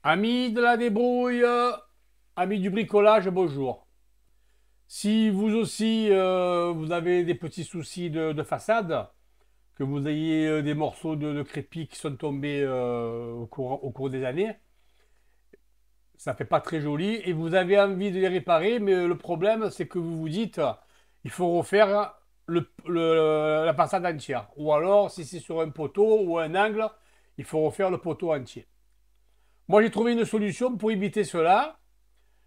Amis de la débrouille, amis du bricolage, bonjour. Si vous aussi vous avez des petits soucis de façade, que vous ayez des morceaux de crépi qui sont tombés au cours des années, ça fait pas très joli et vous avez envie de les réparer, mais le problème c'est que vous vous dites il faut refaire la façade entière. Ou alors si c'est sur un poteau ou un angle, il faut refaire le poteau entier. Moi j'ai trouvé une solution pour éviter cela.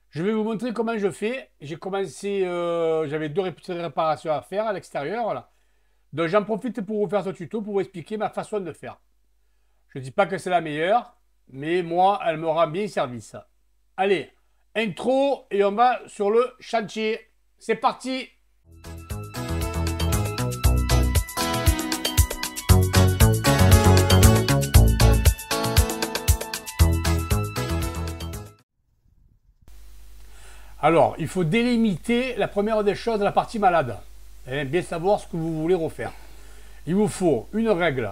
Je vais vous montrer comment je fais. J'ai commencé, j'avais deux petites réparations à faire à l'extérieur, là. Donc j'en profite pour vous faire ce tuto pour vous expliquer ma façon de faire. Je ne dis pas que c'est la meilleure, mais moi, elle me rend bien service. Allez, intro et on va sur le chantier. C'est parti! Alors, il faut délimiter la première des choses, la partie malade. Et bien savoir ce que vous voulez refaire. Il vous faut une règle,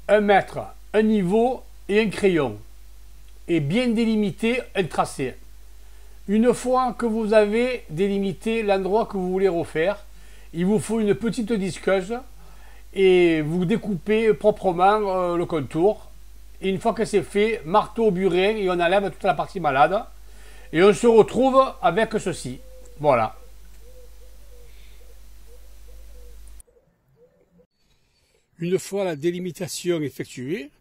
un mètre, un niveau et un crayon. Et bien délimiter un tracé. Une fois que vous avez délimité l'endroit que vous voulez refaire, il vous faut une petite disqueuse et vous découpez proprement le contour. Et une fois que c'est fait, marteau au burin et on enlève toute la partie malade. Et on se retrouve avec ceci. Voilà. Une fois la délimitation effectuée,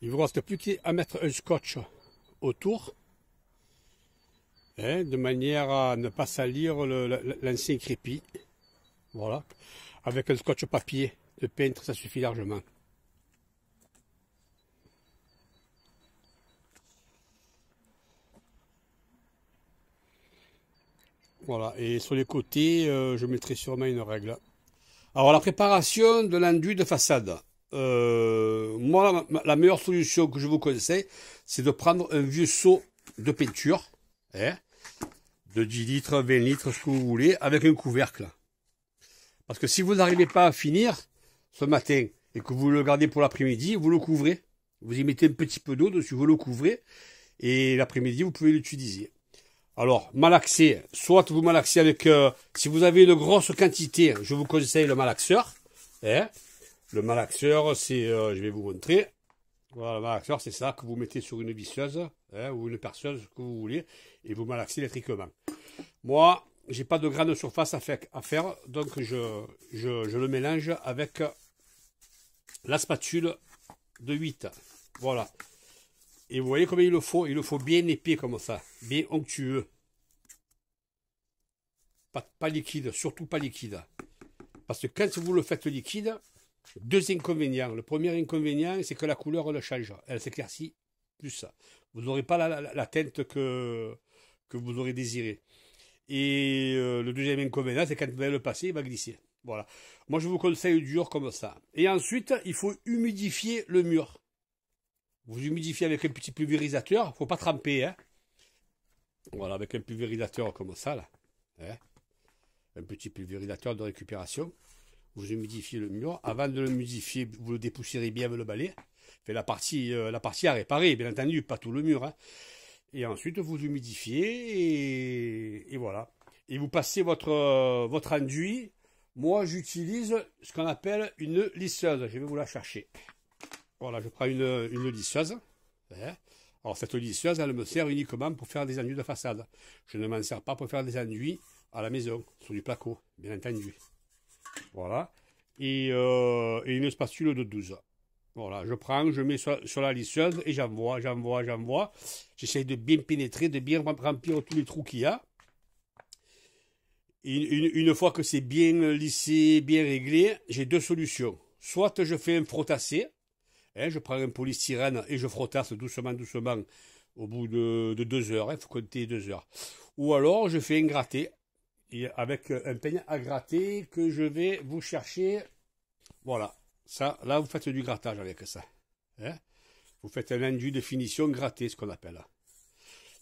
il ne vous reste plus qu'à mettre un scotch autour, de manière à ne pas salir l'ancien crépi. Voilà. Avec un scotch papier de peintre, ça suffit largement. Voilà, et sur les côtés, je mettrai sûrement une règle. Alors, la préparation de l'enduit de façade. Moi, la meilleure solution que je vous conseille, c'est de prendre un vieux seau de peinture, de 10 litres, 20 litres, ce que vous voulez, avec un couvercle. Parce que si vous n'arrivez pas à finir ce matin et que vous le gardez pour l'après-midi, vous le couvrez. Vous y mettez un petit peu d'eau dessus, vous le couvrez, et l'après-midi, vous pouvez l'utiliser. Alors, malaxer, soit vous malaxez avec, si vous avez une grosse quantité, je vous conseille le malaxeur. Le malaxeur, c'est, je vais vous montrer. Voilà, le malaxeur, c'est ça que vous mettez sur une visseuse, ou une perceuse, ce que vous voulez, et vous malaxez électriquement. Moi, j'ai pas de grande surface à faire, donc je le mélange avec la spatule de 8. Voilà. Et vous voyez combien il le faut bien épais comme ça, bien onctueux. Pas liquide, surtout pas liquide. Parce que quand vous le faites liquide, deux inconvénients. Le premier inconvénient, c'est que la couleur elle change, elle s'éclaircit plus. Vous n'aurez pas la teinte que vous aurez désiré. Et le deuxième inconvénient, c'est quand vous allez le passer, il va glisser. Voilà. Moi, je vous conseille dur comme ça. Et ensuite, il faut humidifier le mur. Vous humidifiez avec un petit pulvérisateur, il ne faut pas tremper. Voilà, avec un pulvérisateur comme ça, là. Un petit pulvérisateur de récupération. Vous humidifiez le mur. Avant de le humidifier, vous le dépoussiérez bien avec le balai. Fait la partie à réparer, bien entendu, pas tout le mur. Et ensuite, vous humidifiez et voilà. Et vous passez votre enduit. Moi, j'utilise ce qu'on appelle une lisseuse. Je vais vous la chercher. Voilà, je prends une lisseuse. Alors, cette lisseuse, elle me sert uniquement pour faire des enduits de façade. Je ne m'en sers pas pour faire des enduits à la maison, sur du placo, bien entendu. Voilà. Et une spatule de 12. Voilà, je prends, je mets sur la lisseuse et j'envoie. J'essaie de bien pénétrer, de bien remplir tous les trous qu'il y a. Et une fois que c'est bien lissé, bien réglé, j'ai deux solutions. Soit je fais un frottassé, je prends un polystyrène et je frottasse doucement au bout de 2 heures. Il faut compter 2 heures. Ou alors je fais un gratté avec un peigne à gratter que je vais vous chercher. Voilà. Ça, là, vous faites du grattage avec ça. Vous faites un enduit de finition gratté, ce qu'on appelle.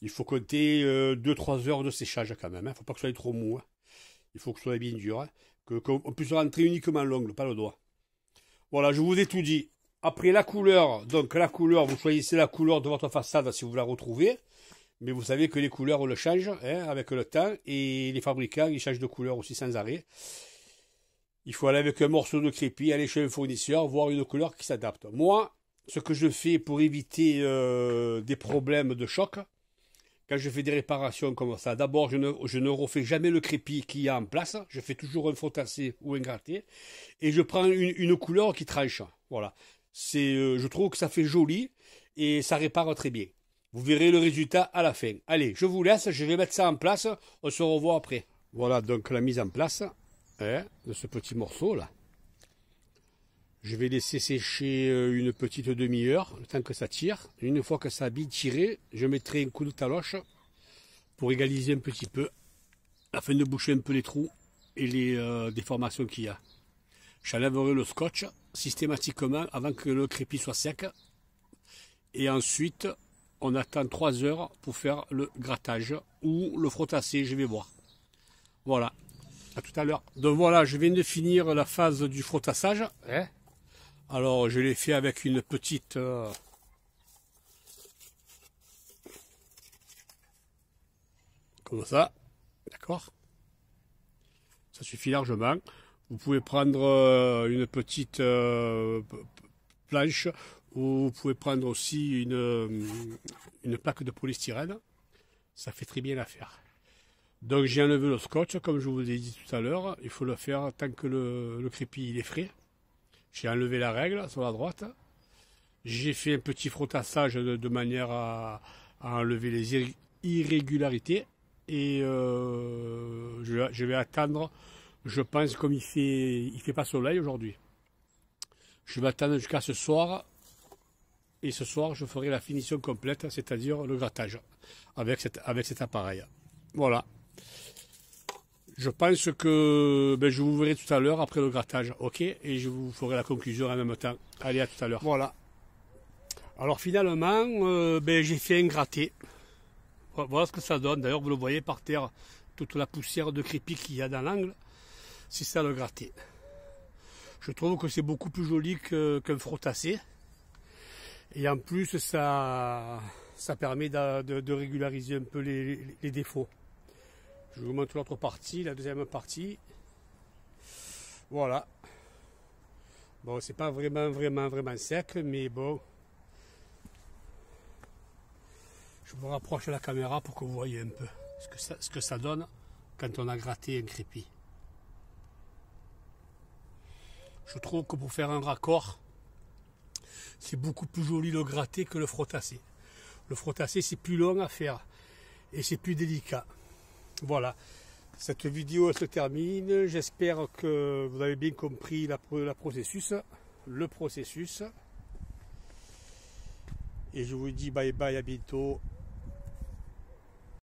Il faut compter 2-3 heures de séchage quand même. Il ne faut pas que ce soit trop mou. Il faut que ce soit bien dur. Qu'on puisse rentrer uniquement l'ongle, pas le doigt. Voilà, je vous ai tout dit. Après la couleur, donc la couleur, vous choisissez la couleur de votre façade si vous la retrouvez. Mais vous savez que les couleurs, on le change hein, avec le temps. Et les fabricants, ils changent de couleur aussi sans arrêt. Il faut aller avec un morceau de crépi, aller chez un fournisseur, voir une couleur qui s'adapte. Moi, ce que je fais pour éviter des problèmes de choc, quand je fais des réparations comme ça, d'abord, je ne refais jamais le crépi qu'il y a en place. Je fais toujours un frotassé ou un gratté. Et je prends une couleur qui tranche. Voilà. Je trouve que ça fait joli et ça répare très bien. Vous verrez le résultat à la fin. Allez, je vous laisse, je vais mettre ça en place. On se revoit après. Voilà donc la mise en place hein, de ce petit morceau là. Je vais laisser sécher une petite demi-heure, le temps que ça tire. Une fois que ça a bien tiré, je mettrai un coup de taloche pour égaliser un petit peu, afin de boucher un peu les trous et les déformations qu'il y a. J'enlèverai le scotch systématiquement avant que le crépi soit sec. Et ensuite, on attend 3 heures pour faire le grattage ou le frotassé, je vais voir. Voilà, à tout à l'heure. Donc voilà, je viens de finir la phase du frotassage. Hein. Alors, je l'ai fait avec une petite... comme ça, d'accord? Ça suffit largement. Vous pouvez prendre une petite planche ou vous pouvez prendre aussi une plaque de polystyrène. Ça fait très bien l'affaire. Donc j'ai enlevé le scotch, comme je vous ai dit tout à l'heure. Il faut le faire tant que le crépi il est frais. J'ai enlevé la règle sur la droite. J'ai fait un petit frottassage de manière à enlever les irrégularités. Et je vais attendre, je pense, comme il fait pas soleil aujourd'hui. Je vais attendre jusqu'à ce soir. Et ce soir, je ferai la finition complète, c'est-à-dire le grattage avec cet appareil. Voilà. Je pense que je vous verrai tout à l'heure après le grattage, ok? Et je vous ferai la conclusion en même temps. Allez, à tout à l'heure. Voilà. Alors finalement, j'ai fait un gratté. Voilà ce que ça donne. D'ailleurs, vous le voyez par terre, toute la poussière de crépi qu'il y a dans l'angle. C'est ça le gratté. Je trouve que c'est beaucoup plus joli qu'un frotassé. Et en plus, ça permet de régulariser un peu les défauts. Je vous montre l'autre partie, la deuxième partie. Voilà. Bon, c'est pas vraiment sec, mais bon. Je vous rapproche la caméra pour que vous voyez un peu ce que ça donne quand on a gratté un crépi. Je trouve que pour faire un raccord, c'est beaucoup plus joli le gratté que le frotassé. Le frotassé, c'est plus long à faire et c'est plus délicat. Voilà, cette vidéo se termine. J'espère que vous avez bien compris le processus. Et je vous dis bye bye, à bientôt.